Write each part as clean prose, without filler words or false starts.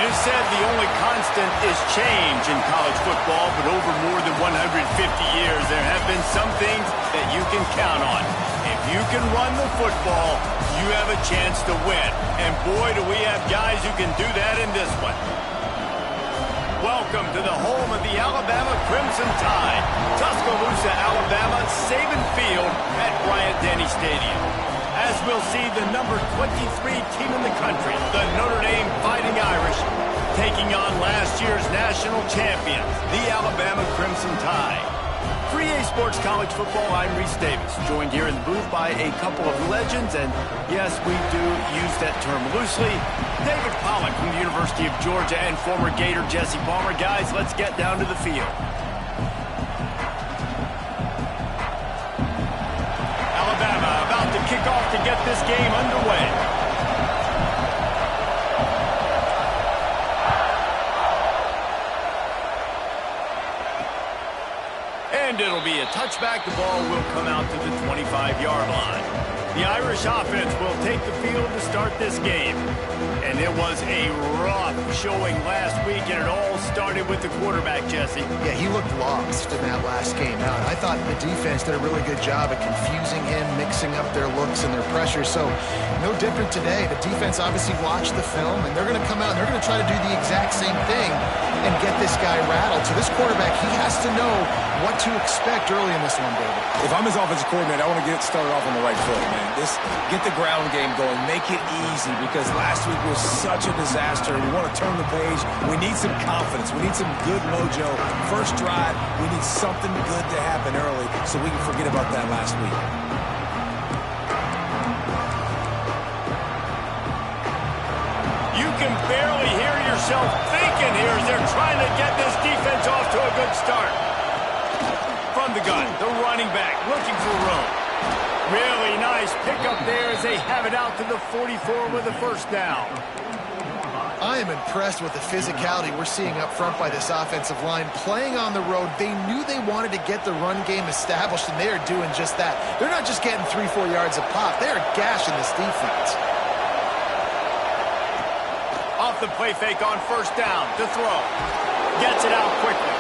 is said the only constant is change in college football, but over more than 150 years, there have been some things that you can count on. If you can run the football, you have a chance to win. And boy, do we have guys who can do that in this one. Welcome to the home of the Alabama Crimson Tide, Tuscaloosa, Alabama, Saban Field at Bryant-Denny Stadium. As we'll see, the number 23 team in the country, the Notre Dame Fighting Irish, taking on last year's national champions, the Alabama Crimson Tide. For EA Sports College Football, I'm Reese Davis, joined here in the booth by a couple of legends, and yes, we do use that term loosely. David Pollack from the University of Georgia and former Gator Jesse Palmer. Guys, let's get down to the field. Alabama about to kick off to get this game underway. And it'll be a touchback. The ball will come out to the 25-yard line. The Irish offense will take the field to start this game. And it was a rough showing last week, and it all started with the quarterback, Jesse. Yeah, he looked lost in that last game. Now, I thought the defense did a really good job at confusing him, mixing up their looks and their pressure. So, no different today. The defense obviously watched the film, and they're going to come out and they're going to try to do the exact same thing and get this guy rattled. So this quarterback, he has to know what to expect early in this one, David. If I'm his offensive coordinator, I want to get started off on the right foot, man. Get the ground game going. Make it easy, because last week was such a disaster. We want to turn the page. We need some confidence. We need some good mojo. First drive, we need something good to happen early so we can forget about that last week. You can barely hear yourself thinking here as they're trying to get this defense off to a good start. From the gun, the running back looking for room. Really nice pickup there as they have it out to the 44 with a first down. I am impressed with the physicality we're seeing up front by this offensive line. Playing on the road, they knew they wanted to get the run game established, and they are doing just that. They're not just getting 3-4 yards a pop. They are gashing this defense. Off the play fake on first down to throw. Gets it out quickly.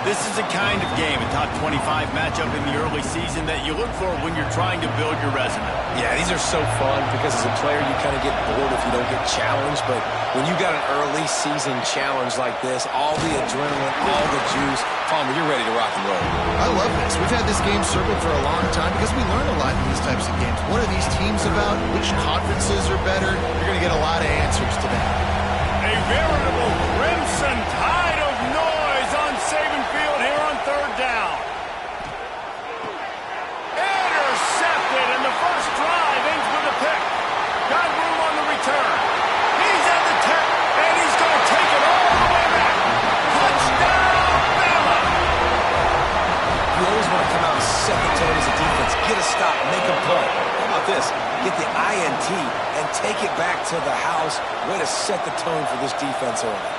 This is a kind of game, a top 25 matchup in the early season that you look for when you're trying to build your resume. Yeah, these are so fun because as a player you kind of get bored if you don't get challenged, but when you got an early season challenge like this, all the adrenaline, all the juice, Palmer, you're ready to rock and roll. I love this. We've had this game circled for a long time because we learn a lot in these types of games. What are these teams about? Which conferences are better? You're going to get a lot of answers to that. A veritable crimson tide of noise on Saban Field here on third down. Intercepted, and the first drive ends with a pick. Got room on the return. He's at the 10, and he's going to take it all the way back. Touchdown, Bama! You always want to come out and set the tone as a defense. Get a stop, make a play. How about this? Get the INT and take it back to the house. Way to set the tone for this defense early.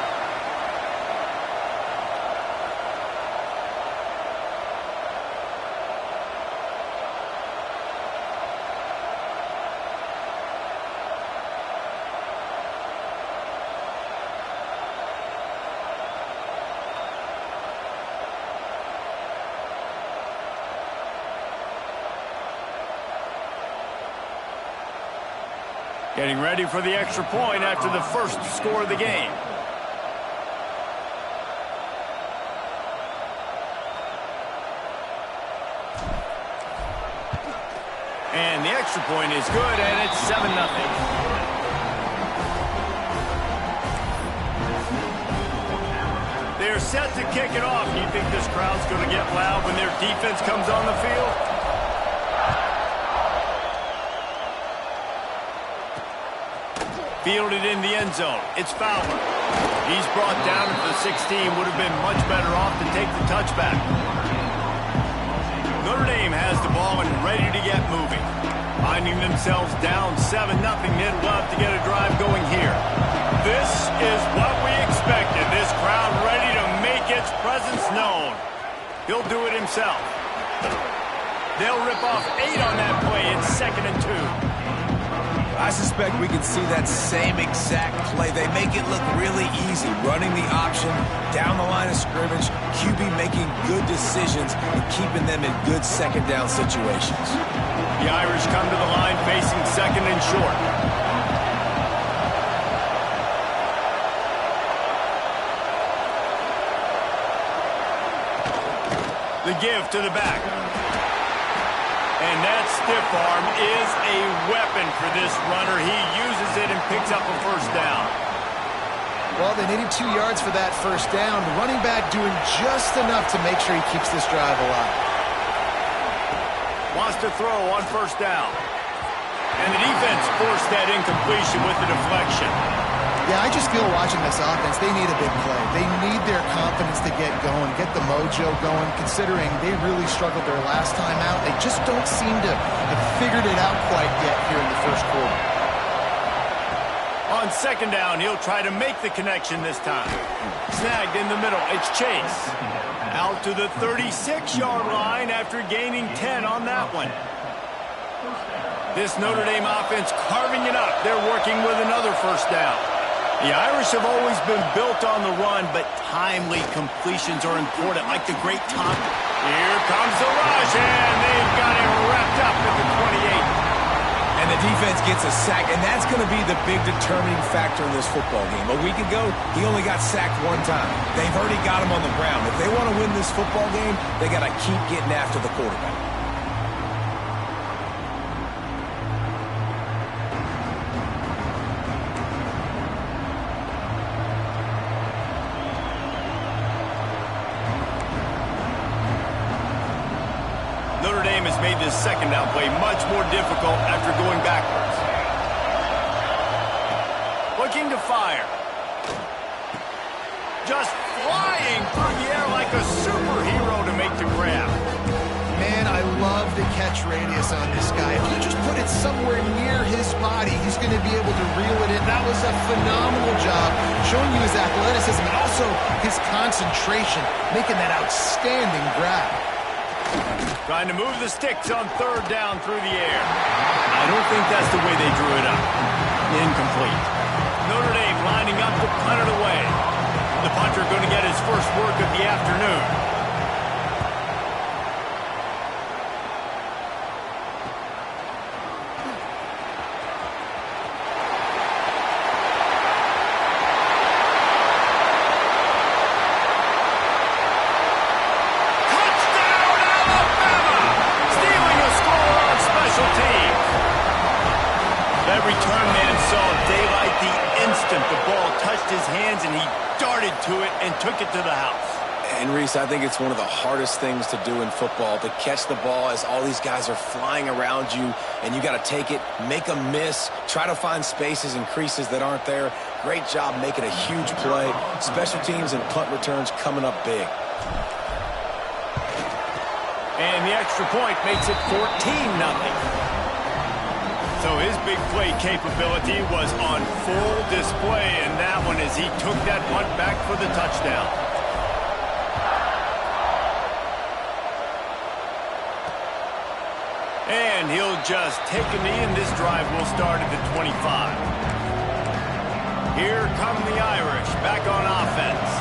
Getting ready for the extra point after the first score of the game. And the extra point is good, and it's 7-0. They're set to kick it off. Do you think this crowd's going to get loud when their defense comes on the field? Fielded in the end zone. It's Fowler. He's brought down at the 16. Would have been much better off to take the touchback. Notre Dame has the ball and ready to get moving. Finding themselves down 7-0. They'd love to get a drive going here. This is what we expected. This crowd ready to make its presence known. He'll do it himself. They'll rip off 8 on that play. It's 2nd and 2. I I suspect we can see that same exact play. They make it look really easy, running the option down the line of scrimmage, QB making good decisions and keeping them in good second down situations. The Irish come to the line facing second and short. The give to the back. And that stiff arm is a weapon for this runner. He uses it and picks up a first down. Well, they needed 2 yards for that first down. The running back doing just enough to make sure he keeps this drive alive. Wants to throw on first down. And the defense forced that incompletion with the deflection. Yeah, I just feel watching this offense, they need a big play. They need their confidence to get going, get the mojo going, considering they really struggled their last time out. They just don't seem to have figured it out quite yet here in the first quarter. On second down, he'll try to make the connection this time. Snagged in the middle. It's Chase. Out to the 36-yard line after gaining 10 on that one. This Notre Dame offense carving it up. They're working with another first down. The Irish have always been built on the run, but timely completions are important, like the great Tom. Here comes the rush, and they've got it wrapped up at the 28. And the defense gets a sack, and that's going to be the big determining factor in this football game. A week ago, he only got sacked 1 time. They've already got him on the ground. If they want to win this football game, they got to keep getting after the quarterback. Notre Dame has made this second down play much more difficult after going backwards. Looking to fire. Just flying through the air like a superhero to make the grab. Man, I love the catch radius on this guy. If you just put it somewhere near his body, he's going to be able to reel it in. That was a phenomenal job, showing you his athleticism and also his concentration, making that outstanding grab. Trying to move the sticks on third down through the air. I don't think that's the way they drew it up. Incomplete. Notre Dame lining up to punt it away. The punter going to get his first work of the afternoon. That return man saw daylight the instant the ball touched his hands, and he darted to it and took it to the house. And, Reese, I think it's one of the hardest things to do in football, to catch the ball as all these guys are flying around you, and you got to take it, make a miss, try to find spaces and creases that aren't there. Great job making a huge play. Special teams and punt returns coming up big. And the extra point makes it 14-0. So his big play capability was on full display in that one as he took that punt back for the touchdown. And he'll just take a knee, and this drive will start at the 25. Here come the Irish back on offense.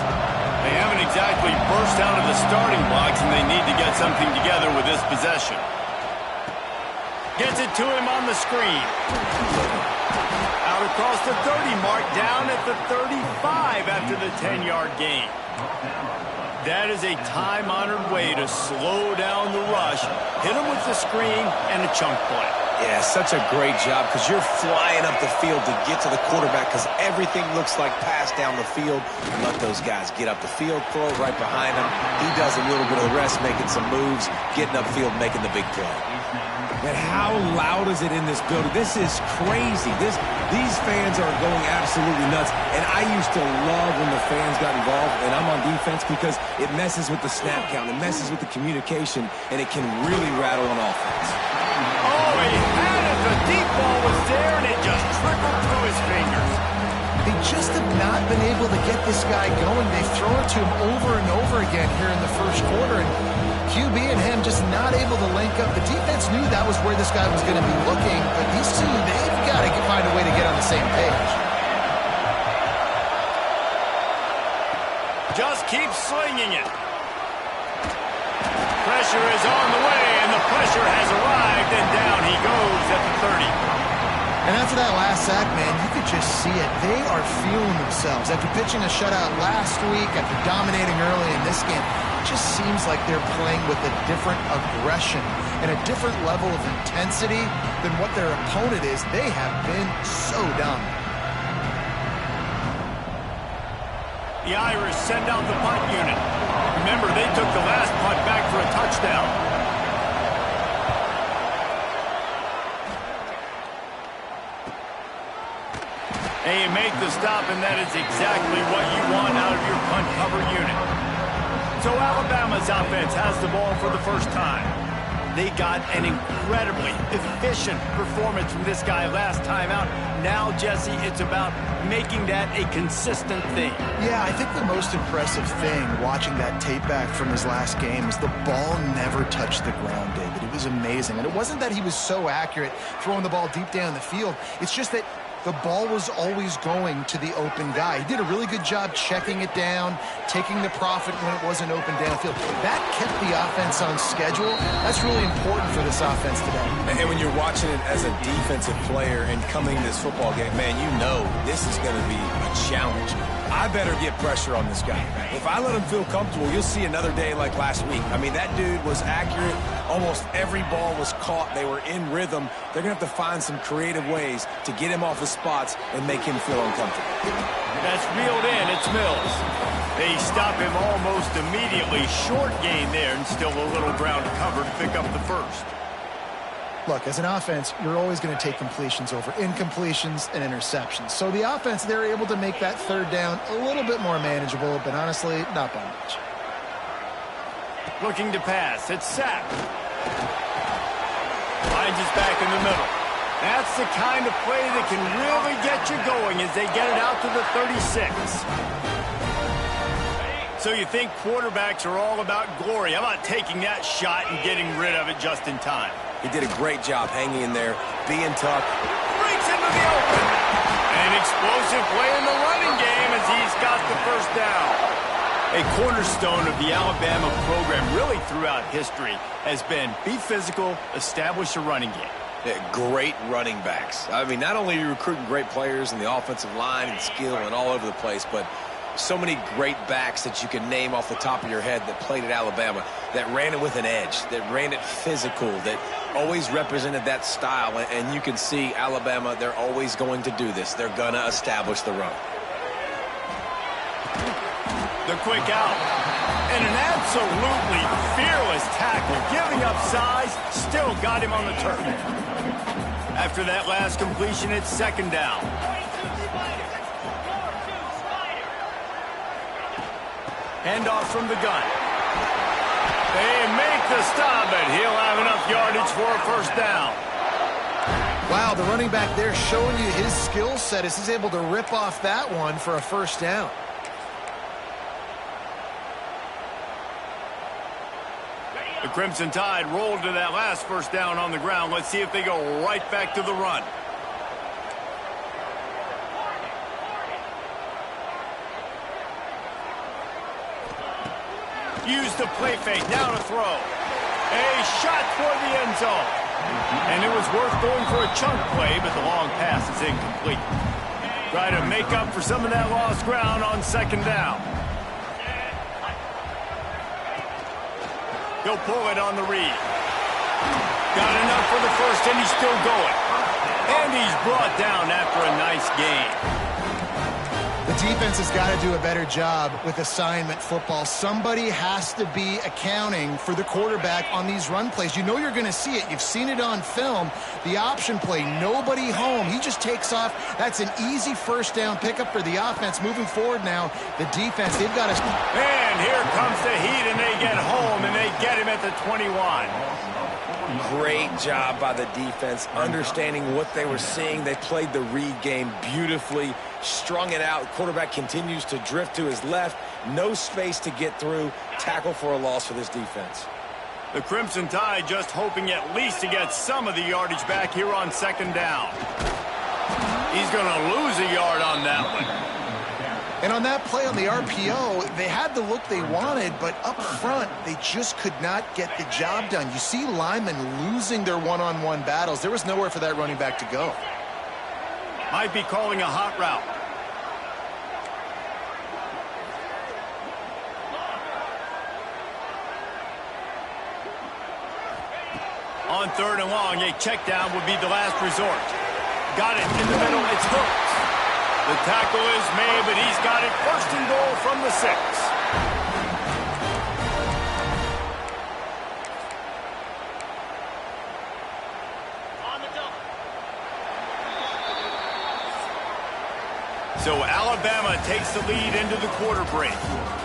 They haven't exactly burst out of the starting blocks, and they need to get something together with this possession. Gets it to him on the screen. Out across the 30 mark, down at the 35 after the 10-yard gain. That is a time-honored way to slow down the rush, hit him with the screen, and a chunk play. Yeah, such a great job because you're flying up the field to get to the quarterback because everything looks like pass down the field. Let those guys get up the field, throw it right behind him. He does a little bit of the rest, making some moves, getting upfield, making the big play. Man, how loud is it in this building? This is crazy. These fans are going absolutely nuts. And I used to love when the fans got involved, and I'm on defense because it messes with the snap count, it messes with the communication, and it can really rattle an offense. Oh, he had it. The deep ball was there, and it just trickled through his fingers. They just have not been able to get this guy going. They've thrown it to him over and over again here in the first quarter, and QB and him just not able to link up. The defense knew that was where this guy was going to be looking, but these two, they've got to find a keeps slinging it. Pressure is on the way, and the pressure has arrived, and down he goes at the 30. And after that last sack, man, you could just see it. They are feeling themselves. After pitching a shutout last week, after dominating early in this game, it just seems like they're playing with a different aggression and a different level of intensity than what their opponent is. They have been so dominant. The Irish send out the punt unit. Remember, they took the last punt back for a touchdown. And you make the stop, and that is exactly what you want out of your punt cover unit. So Alabama's offense has the ball for the first time. They got an incredibly efficient performance from this guy last time out. Now, Jesse, it's about making that a consistent thing. Yeah, I think the most impressive thing watching that tape back from his last game is the ball never touched the ground, David. It was amazing. And it wasn't that he was so accurate throwing the ball deep down the field. It's just that the ball was always going to the open guy. He did a really good job checking it down, taking the profit when it wasn't open downfield. That kept the offense on schedule. That's really important for this offense today. And when you're watching it as a defensive player and coming to this football game, man, you know this is going to be a challenge. I better get pressure on this guy. If I let him feel comfortable, you'll see another day like last week. I mean, that dude was accurate. Almost every ball was caught. They were in rhythm. They're going to have to find some creative ways to get him off his spots and make him feel uncomfortable. That's reeled in. It's Mills. They stop him almost immediately. Short gain there, and still a little ground cover to pick up the first. Look, as an offense, you're always going to take completions over incompletions and interceptions. So the offense, they're able to make that third down a little bit more manageable, but honestly, not by much. Looking to pass. It's sacked. Finds his back in the middle. That's the kind of play that can really get you going as they get it out to the 36. So you think quarterbacks are all about glory. How about taking that shot and getting rid of it just in time? He did a great job hanging in there, being tough. Breaks into the open. An explosive play in the running game as he's got the first down. A cornerstone of the Alabama program really throughout history has been be physical, establish a running game. Yeah, great running backs. I mean, not only are you recruiting great players in the offensive line and skill and all over the place, but so many great backs that you can name off the top of your head that played at Alabama, that ran it with an edge, that ran it physical, that always represented that style. And you can see Alabama, they're always going to do this. They're going to establish the run. The quick out. And an absolutely fearless tackle. Giving up size, still got him on the turf. After that last completion, it's second down. Handoff from the gun. They make the stop, but he'll have enough yardage for a first down. Wow, the running back there showing you his skill set as he's able to rip off that one for a first down. The Crimson Tide rolled to that last first down on the ground. Let's see if they go right back to the run. Use the play fake, now to throw. A shot toward the end zone. And it was worth going for a chunk play, but the long pass is incomplete. Try to make up for some of that lost ground on second down. He'll pull it on the read. Got enough for the first, and he's still going. And he's brought down after a nice game. The defense has got to do a better job with assignment football. Somebody has to be accounting for the quarterback on these run plays. You know you're going to see it. You've seen it on film. The option play, nobody home. He just takes off. That's an easy first down pickup for the offense. Moving forward now, the defense, they've got to... And here comes the heat, and they get home, and they get him at the 21. Great job by the defense, understanding what they were seeing. They played the read game beautifully, strung it out. Quarterback continues to drift to his left. No space to get through. Tackle for a loss for this defense. The Crimson Tide just hoping at least to get some of the yardage back here on second down. He's going to lose a yard on that one. And on that play on the RPO, they had the look they wanted, but up front, they just could not get the job done. You see linemen losing their one-on-one battles. There was nowhere for that running back to go. Might be calling a hot route. On 3rd and long, a check down would be the last resort. Got it in the middle, it's hooked. The tackle is made, but he's got it 1st and goal from the 6. So Alabama takes the lead into the quarter break.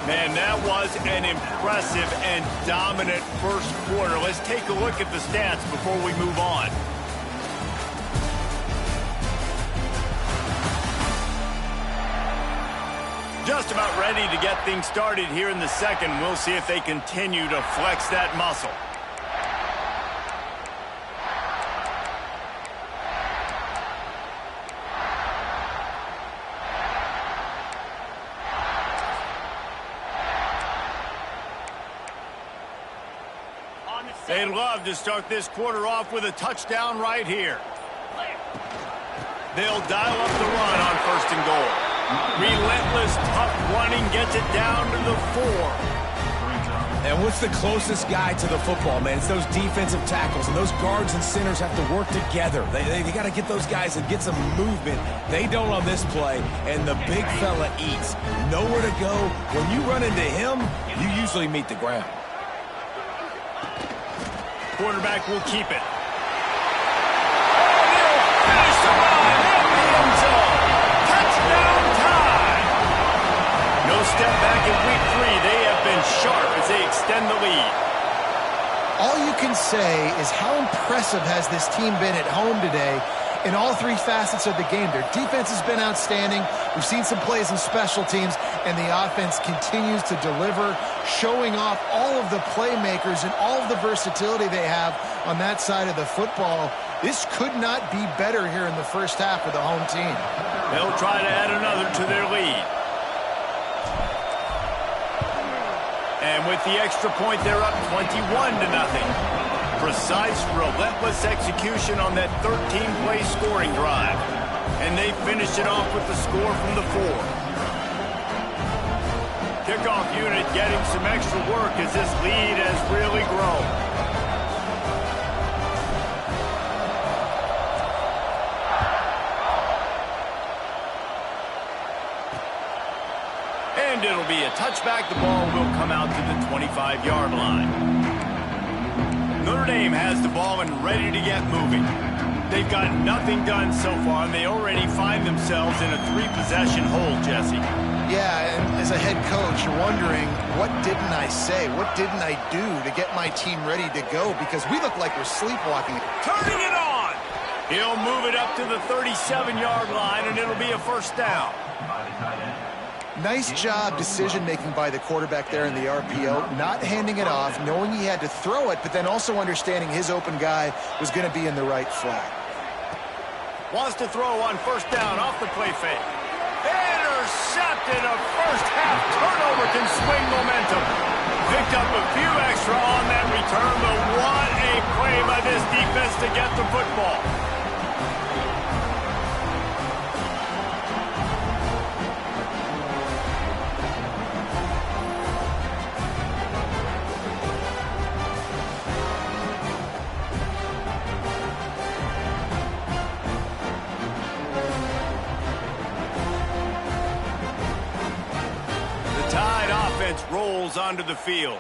Man, that was an impressive and dominant first quarter. Let's take a look at the stats before we move on. Just about ready to get things started here in the second. We'll see if they continue to flex that muscle. They'd love to start this quarter off with a touchdown right here. They'll dial up the run on 1st and goal. Relentless, tough running gets it down to the 4. And what's the closest guy to the football, man? It's those defensive tackles, and those guards and centers have to work together. They got to get those guys and get some movement. They don't on this play, and the big fella eats. Nowhere to go. When you run into him, you usually meet the ground. Quarterback will keep it. And he'll finish the run in the end zone. Touchdown time. No step back in week 3. They have been sharp as they extend the lead. All you can say is how impressive has this team been at home today in all 3 facets of the game. Their defense has been outstanding. We've seen some plays in special teams, and the offense continues to deliver, showing off all of the playmakers and all of the versatility they have on that side of the football. This could not be better here in the first half with the home team. They'll try to add another to their lead. And with the extra point, they're up 21-0. Precise, relentless execution on that 13-play scoring drive. And they finish it off with the score from the 4. Kickoff unit getting some extra work as this lead has really grown. And it'll be a touchback. The ball will come out to the 25-yard line. Notre Dame has the ball and ready to get moving. They've got nothing done so far, and they already find themselves in a 3-possession hole, Jesse. Yeah, and as a head coach, you're wondering, what didn't I say? What didn't I do to get my team ready to go? Because we look like we're sleepwalking. Turning it on! He'll move it up to the 37-yard line, and it'll be a 1st down. Nice job decision-making by the quarterback there in the RPO, not handing it off, knowing he had to throw it, but then also understanding his open guy was going to be in the right flat. Wants to throw on 1st down off the play fake. Intercepted. A first-half turnover can swing momentum. Picked up a few extra on that return, but what a play by this defense to get the football. Rolls onto the field.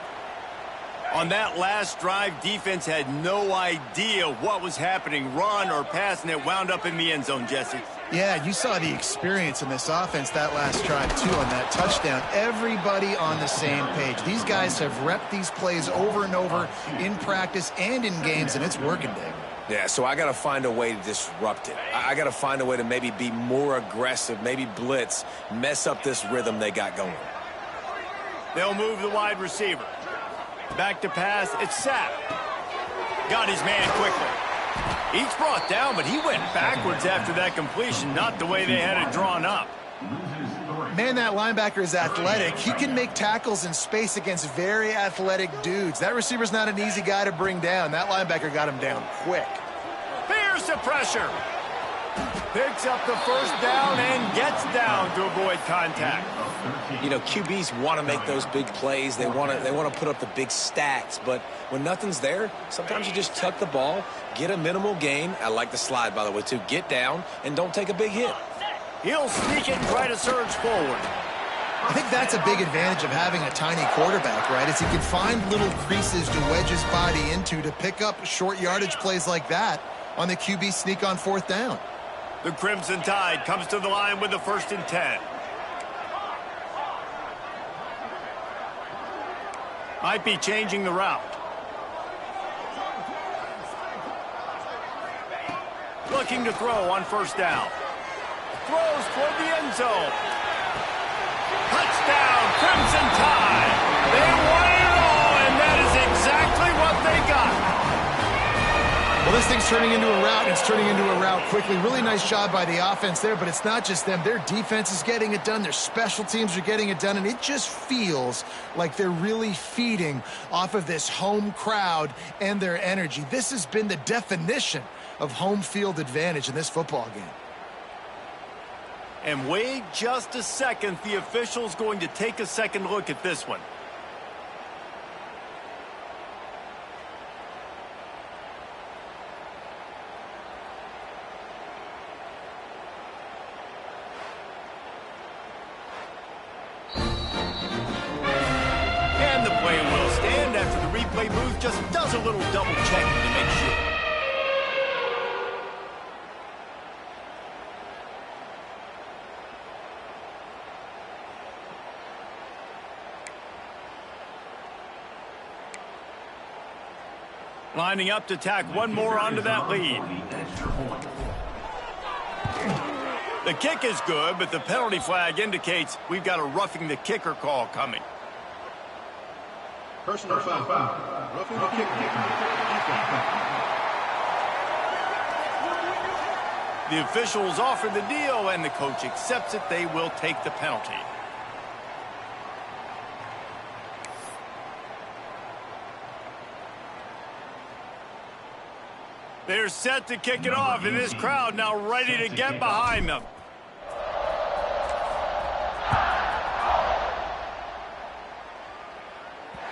On that last drive, defense had no idea what was happening, run or pass, and it wound up in the end zone, Jesse. Yeah, you saw the experience in this offense that last drive, too, on that touchdown. Everybody on the same page. These guys have repped these plays over and over in practice and in games, and it's working, Dave. Yeah, so I got to find a way to disrupt it. I got to find a way to maybe be more aggressive, maybe blitz, mess up this rhythm they got going. They'll move the wide receiver. Back to pass. It's Sapp. Got his man quickly. He's brought down, but he went backwards after that completion, not the way they had it drawn up. Man, that linebacker is athletic. He can make tackles in space against very athletic dudes. That receiver's not an easy guy to bring down. That linebacker got him down quick. Here's the pressure. Picks up the first down and gets down to avoid contact. You know, QBs want to make those big plays. They want to put up the big stats. But when nothing's there, sometimes you just tuck the ball, get a minimal gain. I like the slide, by the way, too. Get down and don't take a big hit. He'll sneak it and try to surge forward. I think that's a big advantage of having a tiny quarterback, right? Is he can find little creases to wedge his body into to pick up short yardage plays like that on the QB sneak on fourth down. The Crimson Tide comes to the line with the 1st and 10. Might be changing the route. Looking to throw on 1st down. Throws toward the end zone. Touchdown, Crimson Tide. They won it all, and that is exactly what they got. Well, this thing's turning into a route, and it's turning into a route quickly. Really nice job by the offense there, but it's not just them. Their defense is getting it done. Their special teams are getting it done, and it just feels like they're really feeding off of this home crowd and their energy. This has been the definition of home field advantage in this football game. And wait just a second. The official's going to take a second look at this one. And the play will stand after the replay booth just does a little double checking to make sure. Lining up to tack one more onto that lead. The kick is good, but the penalty flag indicates we've got a roughing the kicker call coming. Personal foul. Roughing the kicker. The officials offer the deal, and the coach accepts it. They will take the penalty. They're set to kick it off, and this crowd now ready to get behind them.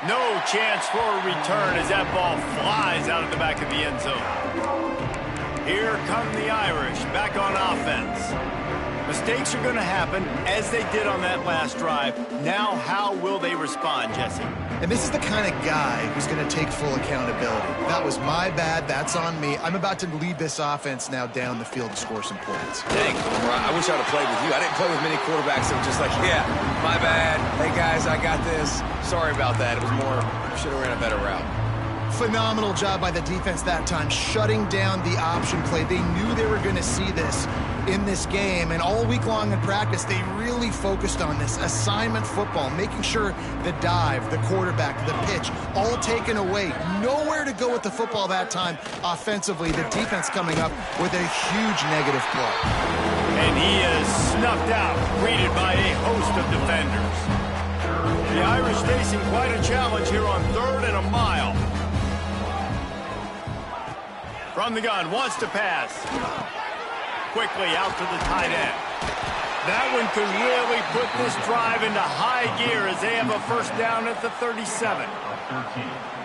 No chance for a return as that ball flies out of the back of the end zone. Here come the Irish back on offense. Mistakes are going to happen as they did on that last drive. Now how will they respond, Jesse? And this is the kind of guy who's going to take full accountability. That was my bad. That's on me. I'm about to lead this offense now down the field to score some points. Dang, I wish I would have played with you. I didn't play with many quarterbacks that were just like, yeah, my bad. Hey, guys, I got this. Sorry about that. It was more, should have ran a better route. Phenomenal job by the defense that time, shutting down the option play. They knew they were going to see this in this game, and all week long in practice, they really focused on this assignment football, making sure the dive, the quarterback, the pitch, all taken away. Nowhere to go with the football that time offensively. The defense coming up with a huge negative play. And he is snuffed out, greeted by a host of defenders. The Irish facing quite a challenge here on 3rd and a mile. From the gun, wants to pass. Quickly out to the tight end. That one could really put this drive into high gear as they have a 1st down at the 37.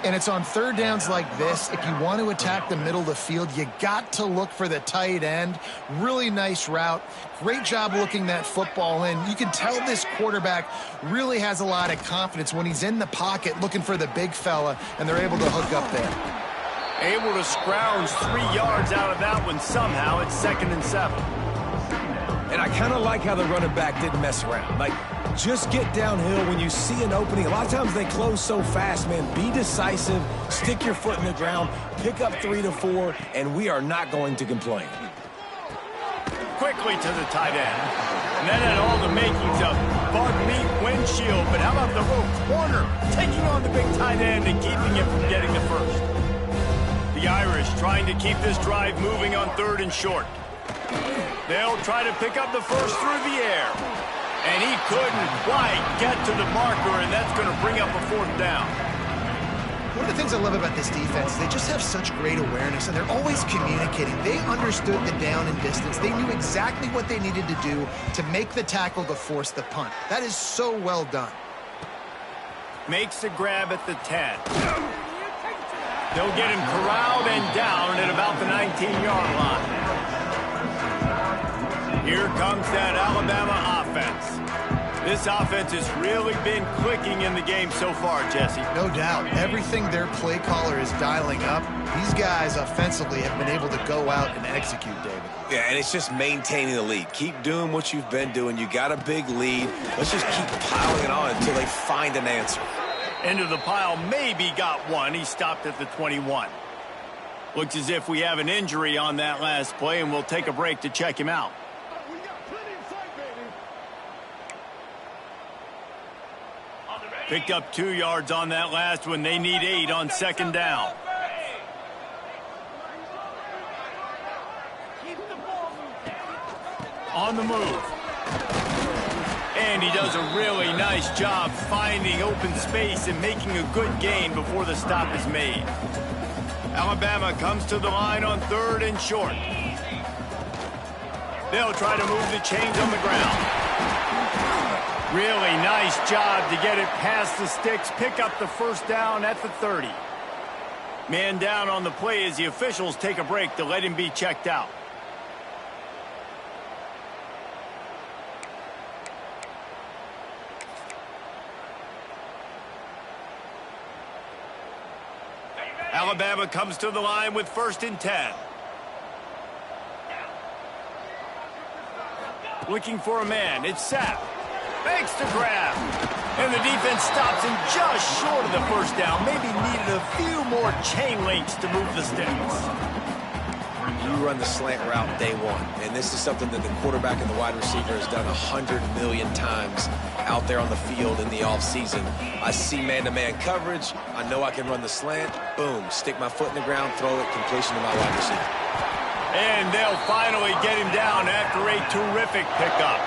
And it's on 3rd downs like this. If you want to attack the middle of the field, you got to look for the tight end. Really nice route. Great job looking that football in. You can tell this quarterback really has a lot of confidence when he's in the pocket looking for the big fella, and they're able to hook up there. Able to scrounge 3 yards out of that one somehow. It's 2nd and 7. And I kind of like how the running back didn't mess around. Like, just get downhill when you see an opening. A lot of times they close so fast, man. Be decisive, stick your foot in the ground, pick up 3 to 4, and we are not going to complain. Quickly to the tight end. And that had all the makings of bug meat windshield. But how about the little corner taking on the big tight end and keeping him from getting the first? The Irish trying to keep this drive moving on 3rd and short. They'll try to pick up the first through the air. And he couldn't quite get to the marker, and that's going to bring up a 4th down. One of the things I love about this defense, they just have such great awareness, and they're always communicating. They understood the down and distance. They knew exactly what they needed to do to make the tackle to force the punt. That is so well done. Makes the grab at the 10. They'll get him corralled and down at about the 19-yard line. Here comes that Alabama offense. This offense has really been clicking in the game so far, Jesse. No doubt. Everything their play caller is dialing up, these guys offensively have been able to go out and execute, David. Yeah, and it's just maintaining the lead. Keep doing what you've been doing. You got a big lead. Let's just keep piling it on until they find an answer. Into the pile, maybe got one. He stopped at the 21. Looks as if we have an injury on that last play, and we'll take a break to check him out. Picked up 2 yards on that last one. They need 8 on 2nd down. On the move. And he does a really nice job finding open space and making a good gain before the stop is made. Alabama comes to the line on 3rd and short. They'll try to move the chains on the ground. Really nice job to get it past the sticks, pick up the 1st down at the 30. Man down on the play as the officials take a break to let him be checked out. Alabama comes to the line with 1st and 10. Looking for a man. It's Sapp. Makes the grab. And the defense stops him just short of the 1st down. Maybe needed a few more chain links to move the sticks. You run the slant route day one, and this is something that the quarterback and the wide receiver has done 100 million times out there on the field in the offseason. I see man-to-man coverage. I know I can run the slant. Boom, stick my foot in the ground, throw it, completion to my wide receiver. And they'll finally get him down after a terrific pickup.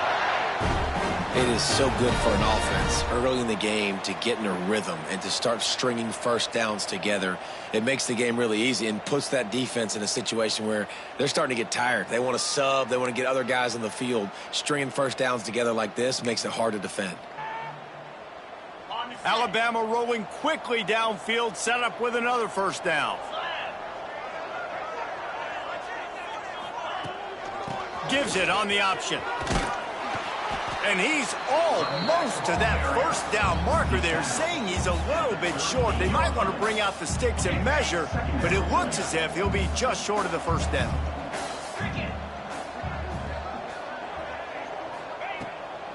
It is so good for an offense early in the game to get in a rhythm and to start stringing 1st downs together. It makes the game really easy and puts that defense in a situation where they're starting to get tired. They want to sub. They want to get other guys on the field. Stringing 1st downs together like this makes it hard to defend. Alabama rolling quickly downfield, set up with another 1st down. Gives it on the option. And he's almost to that 1st down marker there, saying he's a little bit short. They might want to bring out the sticks and measure, but it looks as if he'll be just short of the 1st down.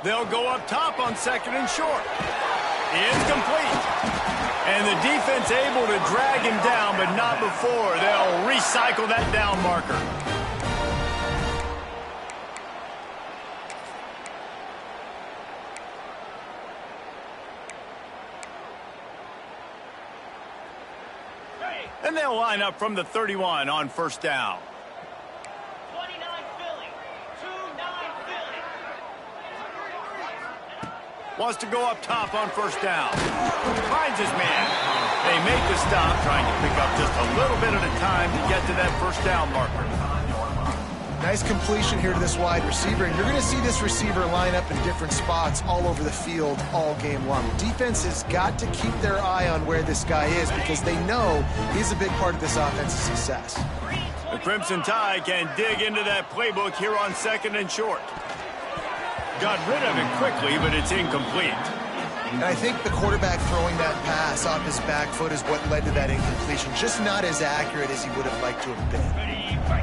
They'll go up top on 2nd and short. Incomplete. And the defense able to drag him down, but not before. They'll recycle that down marker. And they'll line up from the 31 on 1st down. 29 Philly. 2-9 Philly. Wants to go up top on 1st down. Finds his man. They make the stop, trying to pick up just a little bit at a time to get to that 1st down marker. Nice completion here to this wide receiver, and you're going to see this receiver line up in different spots all over the field all game long. Defense has got to keep their eye on where this guy is because they know he's a big part of this offense's success. The Crimson Tide can dig into that playbook here on 2nd and short. Got rid of it quickly, but it's incomplete. And I think the quarterback throwing that pass off his back foot is what led to that incompletion. Just not as accurate as he would have liked to have been.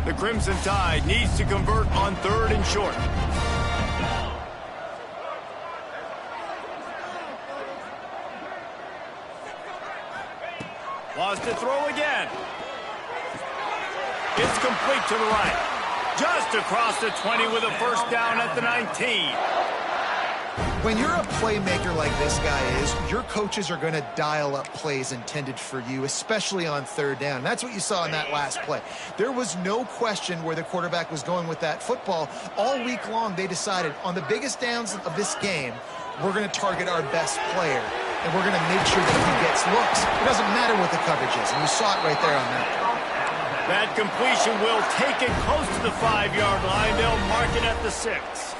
The Crimson Tide needs to convert on 3rd and short. Wants to throw again. It's complete to the right. Just across the 20 with a 1st down at the 19. When you're a playmaker like this guy is, your coaches are going to dial up plays intended for you, especially on third down. And that's what you saw in that last play. There was no question where the quarterback was going with that football. All week long, they decided on the biggest downs of this game, we're going to target our best player, and we're going to make sure that he gets looks. It doesn't matter what the coverage is, and you saw it right there on that. That completion will take it close to the 5-yard line. They'll mark it at the 6.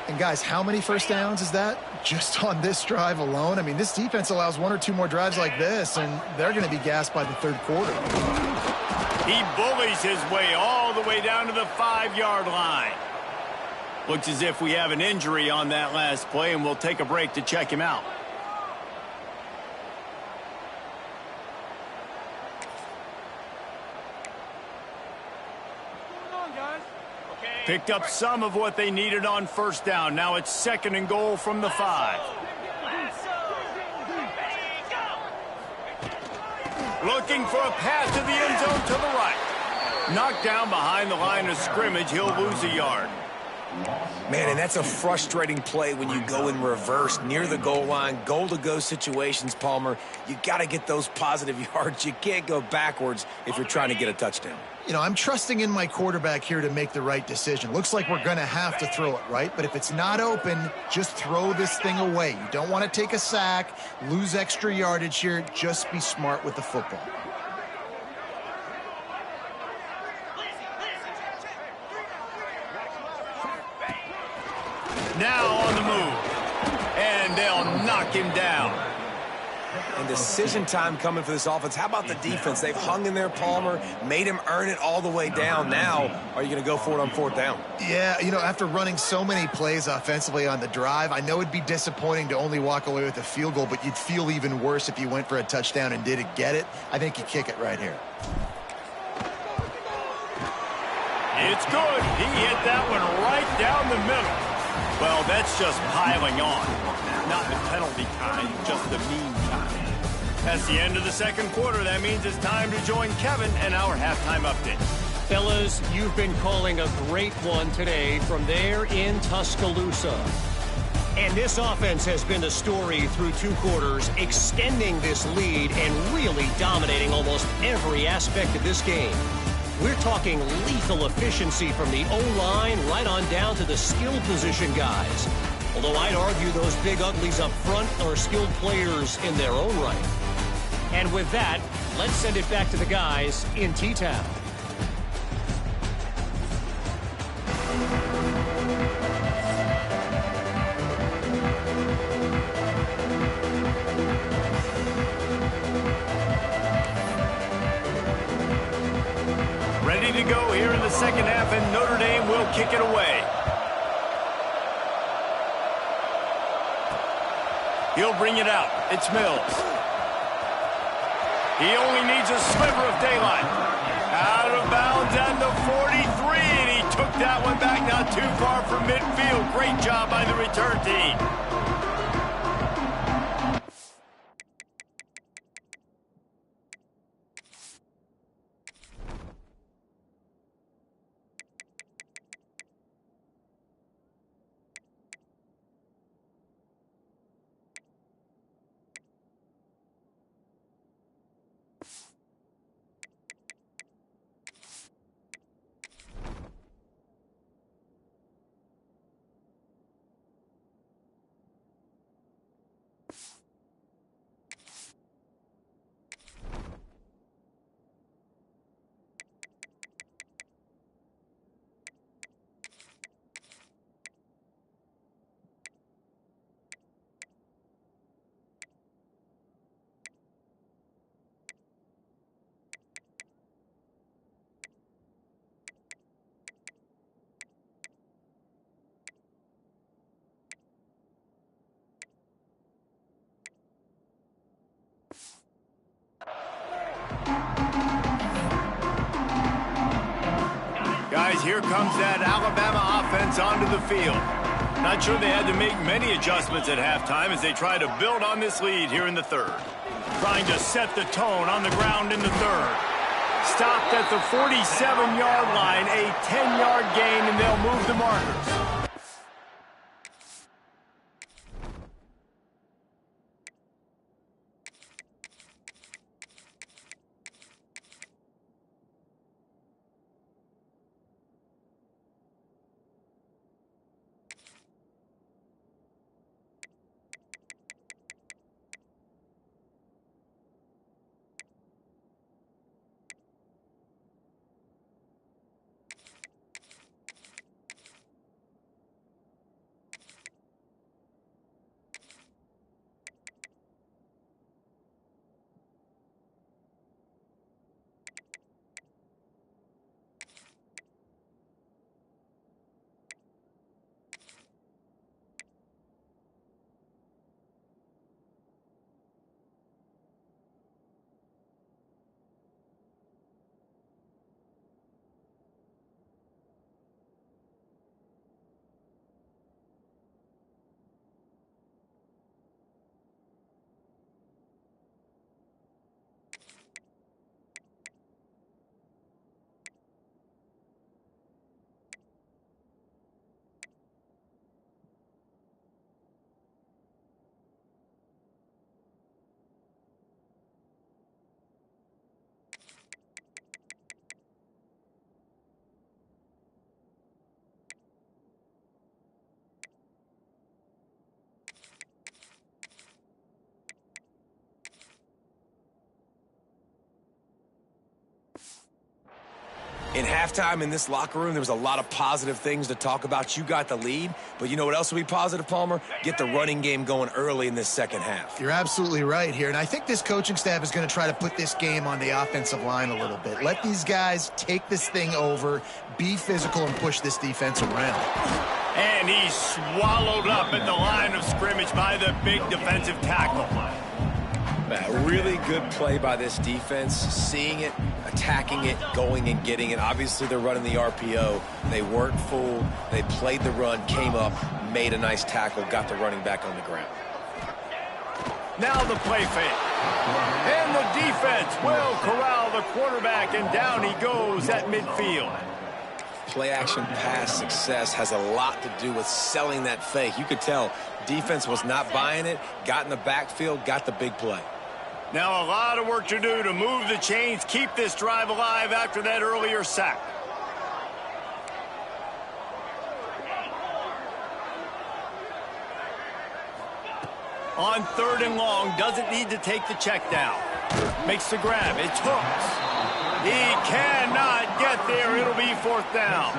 And guys, how many first downs is that? Just on this drive alone? I mean, this defense allows 1 or 2 more drives like this, and they're going to be gassed by the third quarter. He bullies his way all the way down to the 5-yard line. Looks as if we have an injury on that last play, and we'll take a break to check him out. Picked up some of what they needed on first down. Now it's 2nd and goal from the 5. Looking for a pass to the end zone to the right. Knocked down behind the line of scrimmage. He'll lose a yard. Man, and that's a frustrating play when you go in reverse near the goal line, goal-to-go situations, Palmer. You got to get those positive yards. You can't go backwards if you're trying to get a touchdown. You know, I'm trusting in my quarterback here to make the right decision. Looks like we're going to have to throw it, right? But if it's not open, just throw this thing away. You don't want to take a sack, lose extra yardage here. Just be smart with the football. Now on the move, and they'll knock him down. And decision time coming for this offense. How about the defense? They've hung in there, Palmer, made him earn it all the way down. Now, are you going to go for it on 4th down? Yeah, you know, after running so many plays offensively on the drive, I know it'd be disappointing to only walk away with a field goal, but you'd feel even worse if you went for a touchdown and didn't get it. I think you kick it right here. It's good. He hit that one right down the middle. Well, that's just piling on. Not the penalty kind, just the mean kind. That's the end of the 2nd quarter. That means it's time to join Kevin and our halftime update. Fellas, you've been calling a great one today from there in Tuscaloosa. And this offense has been the story through 2 quarters, extending this lead and really dominating almost every aspect of this game. We're talking lethal efficiency from the O-line right on down to the skill position guys. Although I'd argue those big uglies up front are skilled players in their own right. And with that, let's send it back to the guys in T-Town. Ready to go here in the 2nd half, and Notre Dame will kick it away. He'll bring it out. It's Mills. He only needs a sliver of daylight. Out of bounds at the 43, and he took that one back not too far from midfield. Great job by the return team. Guys, here comes that Alabama offense onto the field. Not sure they had to make many adjustments at halftime as they try to build on this lead here in the 3rd. Trying to set the tone on the ground in the 3rd. Stopped at the 47-yard line, a 10-yard gain, and they'll move the markers. In halftime in this locker room, there was a lot of positive things to talk about. You got the lead, but you know what else will be positive, Palmer? Get the running game going early in this second half. You're absolutely right here, and I think this coaching staff is going to try to put this game on the offensive line a little bit. Let these guys take this thing over, be physical, and push this defense around. And he's swallowed up at the line of scrimmage by the big defensive tackle. A really good play by this defense, seeing it, attacking it, going and getting it. Obviously, they're running the RPO. They weren't fooled. They played the run, came up, made a nice tackle, got the running back on the ground. Now the play fake. And the defense will corral the quarterback, and down he goes at midfield. Play-action pass success has a lot to do with selling that fake. You could tell defense was not buying it, got in the backfield, got the big play. Now a lot of work to do to move the chains, keep this drive alive after that earlier sack. On 3rd and long, doesn't need to take the check down. Makes the grab, it's hooked. He cannot get there, it'll be 4th down.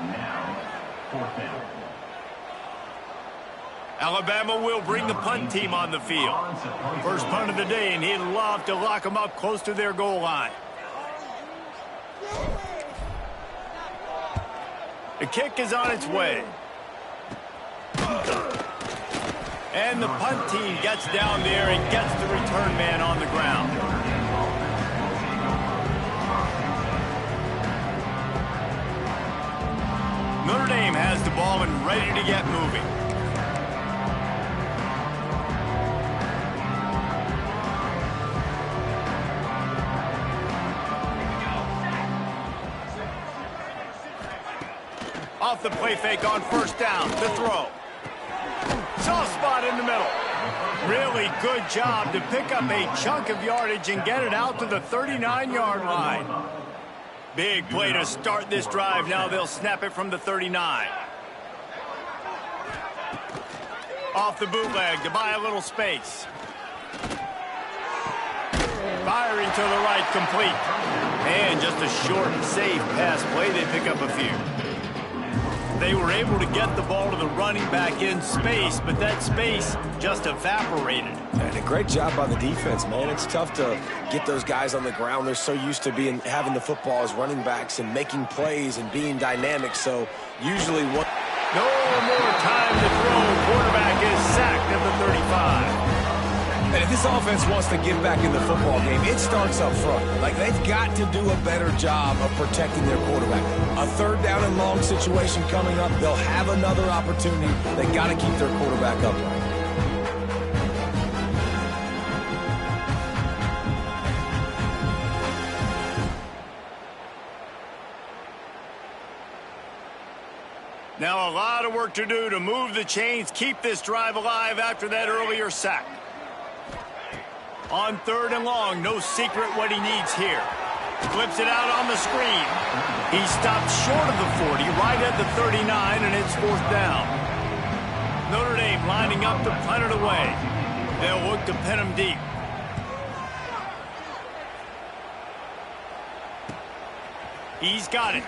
Now, 4th down. Alabama will bring the punt team on the field. First punt of the day, and he'd love to lock them up close to their goal line. The kick is on its way. And the punt team gets down there and gets the return man on the ground. Notre Dame has the ball and ready to get moving. Off the play fake on 1st down to throw. Soft spot in the middle. Really good job to pick up a chunk of yardage and get it out to the 39-yard line. Big play to start this drive. Now they'll snap it from the 39. Off the bootleg to buy a little space. Firing to the right, complete. And just a short and safe pass play. They pick up a few. They were able to get the ball to the running back in space, but that space just evaporated. And a great job by the defense, man. It's tough to get those guys on the ground. They're so used to having the football as running backs and making plays and being dynamic. So usually what... No more time to throw. Quarterback is sacked at the 35. And if this offense wants to get back in the football game, it starts up front. Like, they've got to do a better job of protecting their quarterback. A 3rd down and long situation coming up. They'll have another opportunity. They got to keep their quarterback upright. Now a lot of work to do to move the chains, keep this drive alive after that earlier sack. On 3rd and long, no secret what he needs here. Flips it out on the screen. He stopped short of the 40, right at the 39, and it's 4th down. Notre Dame lining up to punt it away. They'll look to pin him deep. He's got it.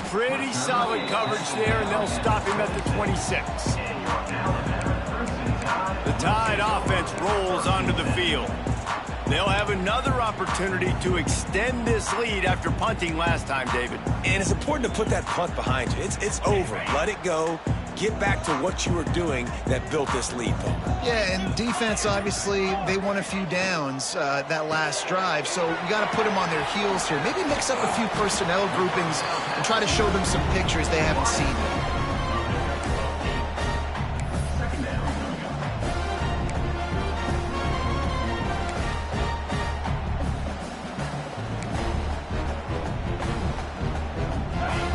Pretty solid coverage there, and they'll stop him at the 26. The Tide offense rolls onto the field. They'll have another opportunity to extend this lead after punting last time, David. And it's important to put that punt behind you. It's over. Let it go. Get back to what you were doing that built this lead, Paul. Yeah, and defense, obviously, they won a few downs that last drive, so you got to put them on their heels here. Maybe mix up a few personnel groupings and try to show them some pictures they haven't seen yet.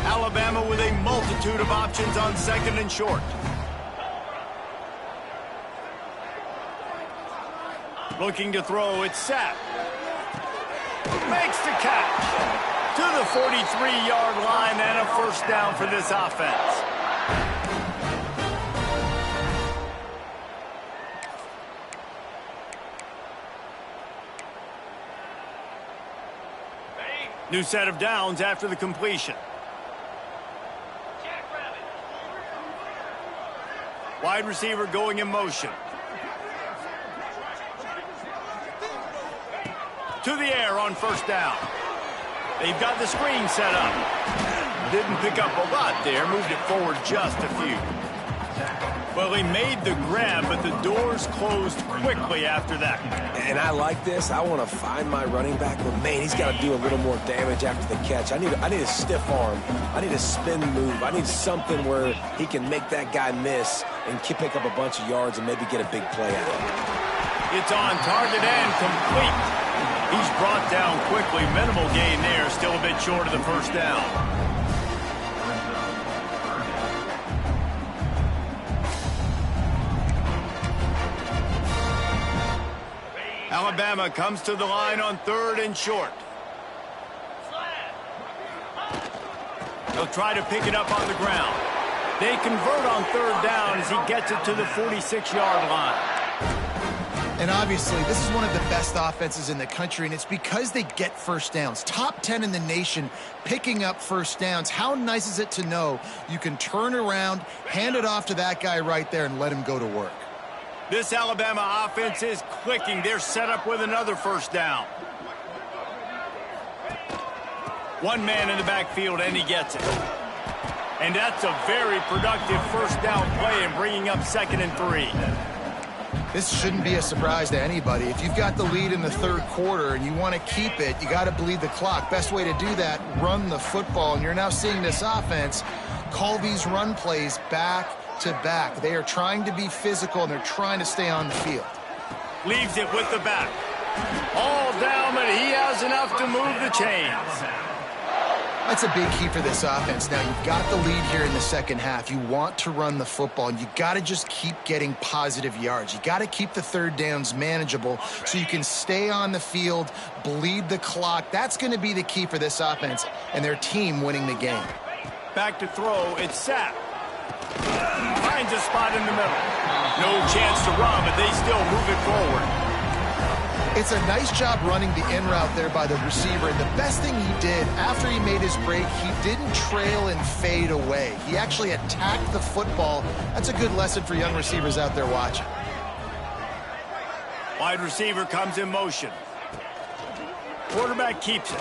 Alabama with a multitude of options on 2nd and short. Looking to throw, it's Sapp. Makes the catch to the 43-yard line and a 1st down for this offense. New set of downs after the completion. Jackrabbit. Wide receiver going in motion. To the air on first down. They've got the screen set up. Didn't pick up a lot there. Moved it forward just a few. Well, he made the grab, but the doors closed quickly after that. And I like this. I want to find my running back, but man, he's got to do a little more damage after the catch. I need a stiff arm. I need a spin move. I need something where he can make that guy miss and pick up a bunch of yards and maybe get a big play out of it. It's on target and complete. He's brought down quickly. Minimal gain there. Still a bit short of the first down. Alabama comes to the line on 3rd and short. They'll try to pick it up on the ground. They convert on 3rd down as he gets it to the 46-yard line. And obviously, this is one of the best offenses in the country, and it's because they get first downs. Top 10 in the nation picking up first downs. How nice is it to know you can turn around, hand it off to that guy right there, and let him go to work? This Alabama offense is clicking. They're set up with another first down. One man in the backfield, and he gets it. And that's a very productive first down play in bringing up 2nd and 3. This shouldn't be a surprise to anybody. If you've got the lead in the 3rd quarter and you want to keep it, you got to bleed the clock. Best way to do that, run the football. And you're now seeing this offense call these run plays back to back. They are trying to be physical, and they're trying to stay on the field. Leaves it with the back. All down, but he has enough to move the chains. That's a big key for this offense. Now, you've got the lead here in the second half. You want to run the football, and you got to just keep getting positive yards. You got to keep the 3rd downs manageable so you can stay on the field, bleed the clock. That's going to be the key for this offense and their team winning the game. Back to throw. It's Sapp. Finds a spot in the middle. No chance to run, but they still move it forward. It's a nice job running the in route there by the receiver. And the best thing he did after he made his break, he didn't trail and fade away. He actually attacked the football. That's a good lesson for young receivers out there watching. Wide receiver comes in motion. Quarterback keeps it.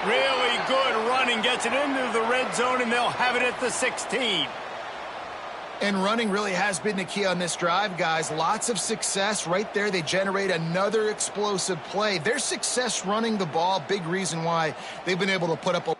Really good running, gets it into the red zone, and they'll have it at the 16. And running really has been the key on this drive, guys. Lots of success right there. They generate another explosive play. Their success running the ball, big reason why they've been able to put up a...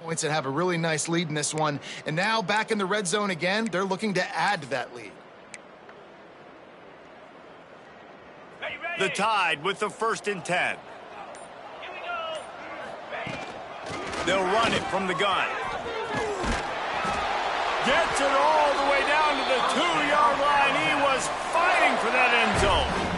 points and have a really nice lead in this one. And now back in the red zone again, they're looking to add to that lead. The Tide with the 1st and 10. Here we go. They'll run it from the gun. Gets it all the way down to the 2-yard line. He was fighting for that end zone.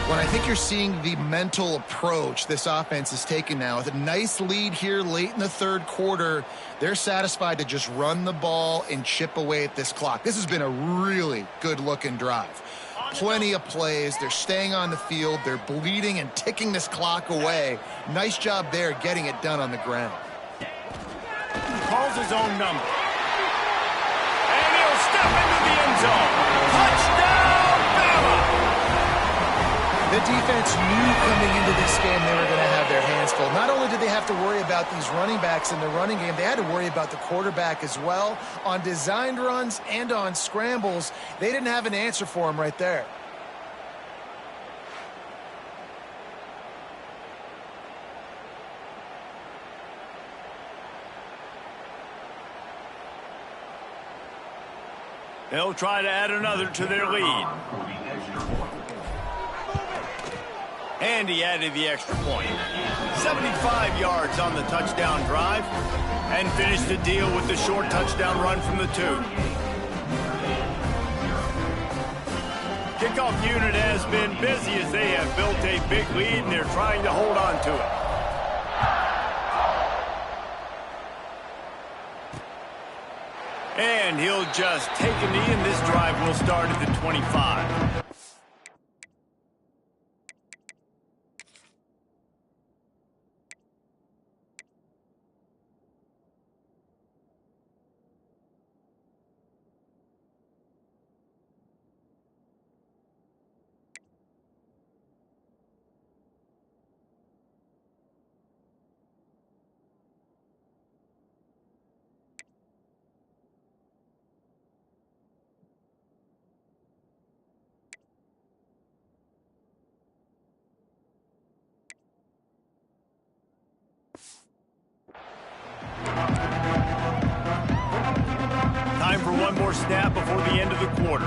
Well, I think you're seeing the mental approach this offense is taking now. With a nice lead here late in the 3rd quarter, they're satisfied to just run the ball and chip away at this clock. This has been a really good-looking drive. Plenty of plays. They're staying on the field. They're bleeding and ticking this clock away. Nice job there getting it done on the ground. calls his own number. And he'll step into the end zone. Touchdown, Bama! The defense knew coming into this game they were going to have their hands full. Not only did they have to worry about these running backs in the running game, they had to worry about the quarterback as well. On designed runs and on scrambles, they didn't have an answer for him right there. They'll try to add another to their lead. And he added the extra point. 75 yards on the touchdown drive. And finished the deal with the short touchdown run from the 2. Kickoff unit has been busy as they have built a big lead and they're trying to hold on to it. And he'll just take a knee, and this drive will start at the 25. Time for one more snap before the end of the quarter.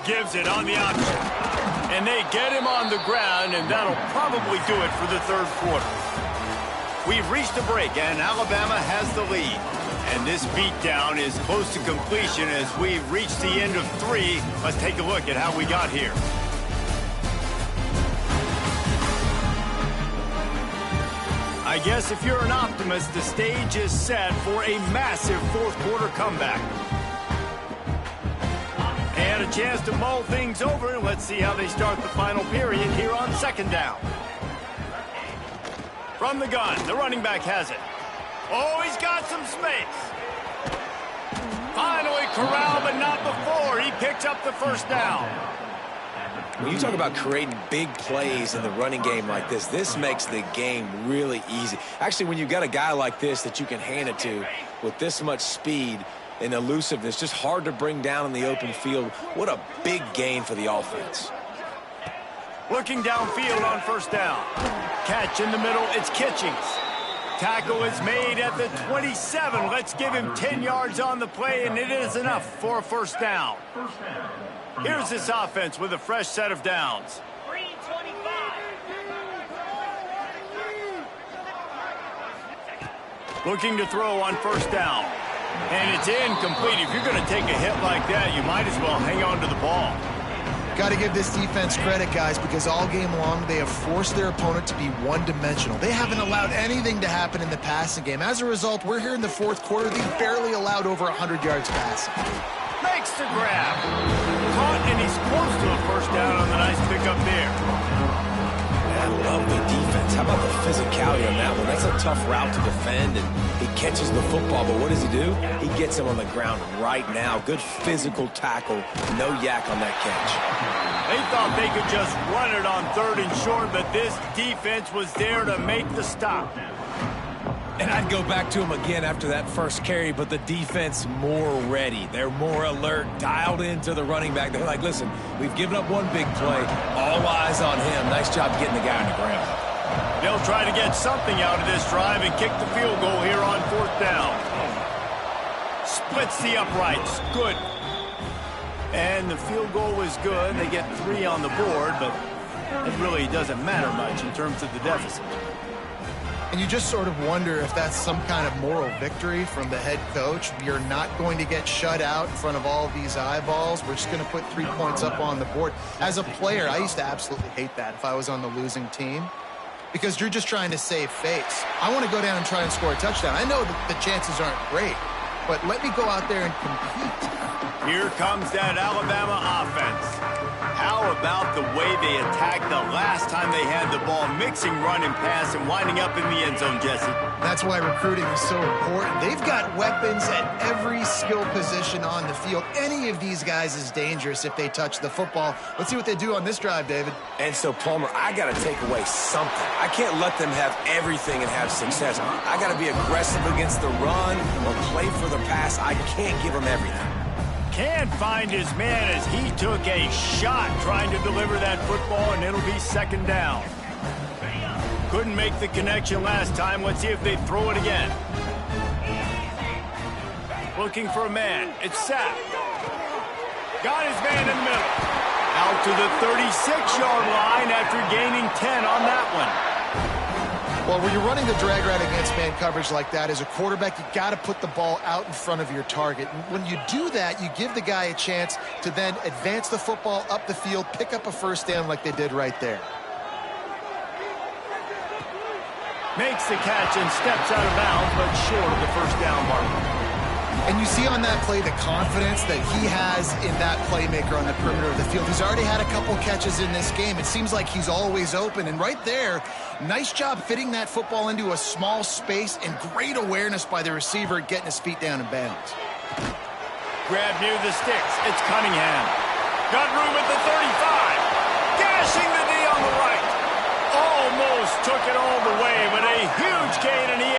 Gives it on the option. And they get him on the ground, and that'll probably do it for the third quarter. We've reached a break, and Alabama has the lead. And this beatdown is close to completion as we've reached the end of 3. Let's take a look at how we got here. I guess if you're an optimist, the stage is set for a massive fourth quarter comeback. And a chance to mull things over. Let's see how they start the final period here on second down. From the gun, the running back has it. Oh, he's got some space. Finally corralled, but not before. He picks up the first down. When you talk about creating big plays in the running game like this makes the game really easy. Actually, when you've got a guy like this that you can hand it to with this much speed and elusiveness, just hard to bring down in the open field. What a big gain for the offense. Looking downfield on first down. Catch in the middle, it's Kitchings. Tackle is made at the 27. Let's give him 10 yards on the play, and it is enough for a first down. Here's this offense with a fresh set of downs. 325. Looking to throw on first down. And it's incomplete. If you're going to take a hit like that, you might as well hang on to the ball. Got to give this defense credit, guys, because all game long they have forced their opponent to be one-dimensional. They haven't allowed anything to happen in the passing game. As a result, we're here in the fourth quarter. They barely allowed over 100 yards passing. Makes the grab. Caught, and he's close to a first down on the nice pickup there. I love the defense. How about the physicality on that one? That's a tough route to defend, and he catches the football, but what does he do? He gets him on the ground right now. Good physical tackle. No yak on that catch. They thought they could just run it on third and short, but this defense was there to make the stop. And I'd go back to him again after that first carry, but the defense more ready. They're more alert, dialed into the running back. They're like, listen, we've given up one big play. All eyes on him. Nice job getting the guy on the ground. They'll try to get something out of this drive and kick the field goal here on fourth down. Splits the uprights. Good. And the field goal was good. They get 3 on the board, but it really doesn't matter much in terms of the deficit. And you just sort of wonder if that's some kind of moral victory from the head coach. You're not going to get shut out in front of all these eyeballs. We're just going to put 3 points up on the board. As a player, I used to absolutely hate that if I was on the losing team, because you're just trying to save face. I want to go down and try and score a touchdown. I know that the chances aren't great, but let me go out there and compete. Here comes that Alabama offense. How about the way they attacked the last time they had the ball, mixing run and pass and winding up in the end zone, Jesse? That's why recruiting is so important. They've got weapons at every skill position on the field. Any of these guys is dangerous if they touch the football. Let's see what they do on this drive, David. And so, Palmer, I got to take away something. I can't let them have everything and have success. I got to be aggressive against the run or play for the pass. I can't give them everything. Can't find his man as he took a shot trying to deliver that football, and it'll be second down. Couldn't make the connection last time. Let's see if they throw it again. Looking for a man. It's Sapp. Got his man in the middle. Out to the 36-yard line after gaining 10 on that one. Well, when you're running the drag route against man coverage like that, as a quarterback, you got to put the ball out in front of your target. And when you do that, you give the guy a chance to then advance the football up the field, pick up a first down like they did right there. Makes the catch and steps out of bounds, but short of the first down mark. And you see on that play the confidence that he has in that playmaker on the perimeter of the field. He's already had a couple catches in this game. It seems like he's always open. And right there, nice job fitting that football into a small space and great awareness by the receiver getting his feet down in bounds. Grab near the sticks. It's Cunningham. Got room at the 35. Gashing the knee on the right. Almost took it all